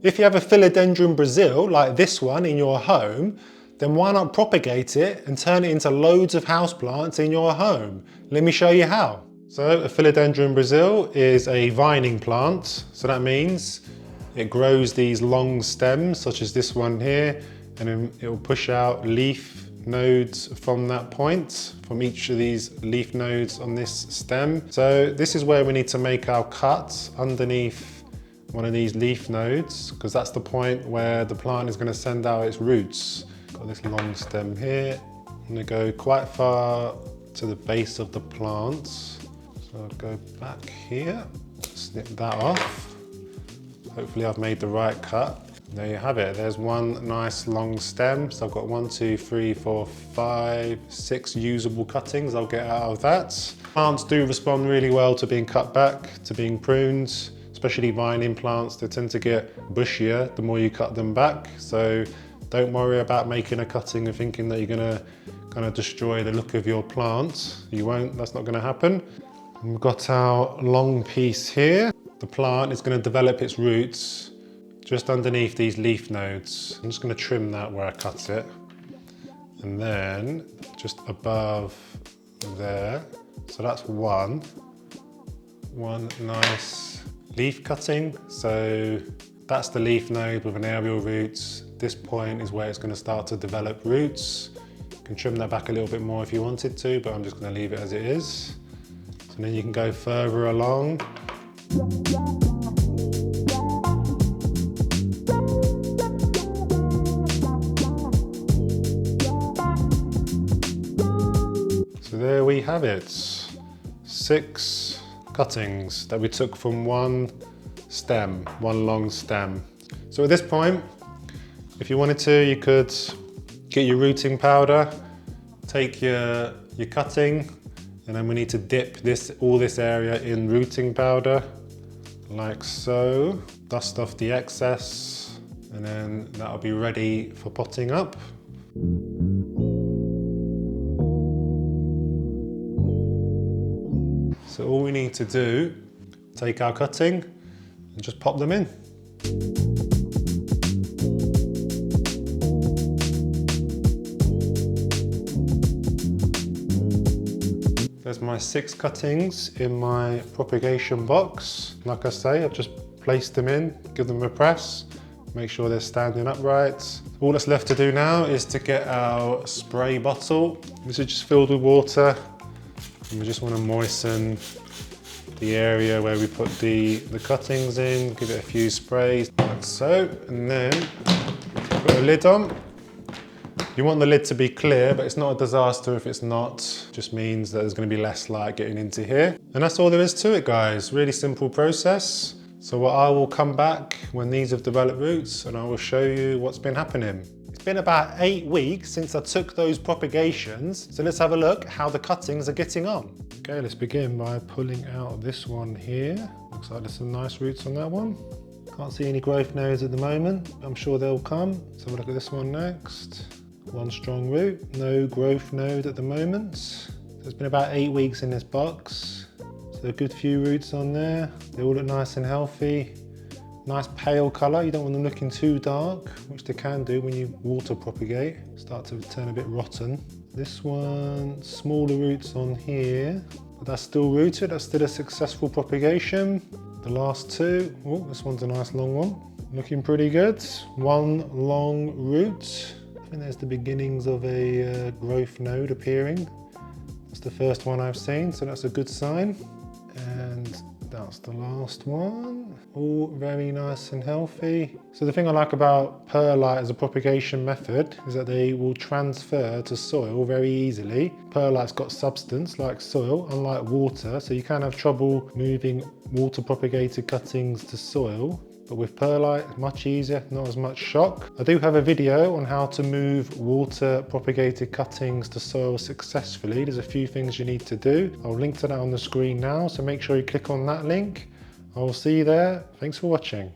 If you have a Philodendron Brasil, like this one in your home, then why not propagate it and turn it into loads of houseplants in your home? Let me show you how. So a Philodendron Brasil is a vining plant. So that means it grows these long stems, such as this one here, and then it will push out leaf nodes from that point, from each of these leaf nodes on this stem. So this is where we need to make our cut underneath one of these leaf nodes, because that's the point where the plant is going to send out its roots. Got this long stem here. I'm going to go quite far to the base of the plant. So I'll go back here, snip that off. Hopefully I've made the right cut. There you have it. There's one nice long stem. So I've got 1, 2, 3, 4, 5, 6 usable cuttings I'll get out of that. Plants do respond really well to being cut back, to being pruned, especially vining plants. They tend to get bushier the more you cut them back. So don't worry about making a cutting and thinking that you're gonna kind of destroy the look of your plant. You won't, that's not gonna happen. We've got our long piece here. The plant is gonna develop its roots just underneath these leaf nodes. I'm just gonna trim that where I cut it. And then just above there. So that's one nice leaf cutting. So that's the leaf node with an aerial roots. This point is where it's gonna start to develop roots. You can trim that back a little bit more if you wanted to, but I'm just gonna leave it as it is. So then you can go further along. So there we have it. 6 cuttings that we took from one stem, one long stem. So at this point, if you wanted to, you could get your rooting powder, take your cutting, and then we need to dip all this area in rooting powder, like so. Dust off the excess, and then that'll be ready for potting up. So all we need to do, take our cutting and just pop them in. There's my 6 cuttings in my propagation box. Like I say, I've just placed them in, give them a press, make sure they're standing upright. All that's left to do now is to get our spray bottle. This is just filled with water, and we just want to moisten the area where we put the cuttings in, give it a few sprays, like so, and then put a lid on. You want the lid to be clear, but it's not a disaster if it's not. It just means that there's going to be less light getting into here. And that's all there is to it, guys. Really simple process. So I will come back when these have developed roots and I will show you what's been happening. It's been about 8 weeks since I took those propagations. So let's have a look how the cuttings are getting on. Okay, let's begin by pulling out this one here. Looks like there's some nice roots on that one. Can't see any growth nodes at the moment. I'm sure they'll come. Let's have a look at this one next. One strong root, no growth node at the moment. So it's been about 8 weeks in this box. So a good few roots on there. They all look nice and healthy. Nice pale colour. You don't want them looking too dark, which they can do when you water propagate. Start to turn a bit rotten. This one, smaller roots on here, but that's still rooted. That's still a successful propagation. The last 2, oh, this one's a nice long one. Looking pretty good. One long root. I think there's the beginnings of a growth node appearing. That's the first one I've seen, so that's a good sign. And that's the last one. All very nice and healthy. So the thing I like about perlite as a propagation method is that they will transfer to soil very easily. Perlite's got substance like soil, unlike water, so you can have trouble moving water propagated cuttings to soil. But with perlite, much easier, not as much shock. I do have a video on how to move water propagated cuttings to soil successfully. There's a few things you need to do. I'll link to that on the screen now, so make sure you click on that link. I will see you there. Thanks for watching.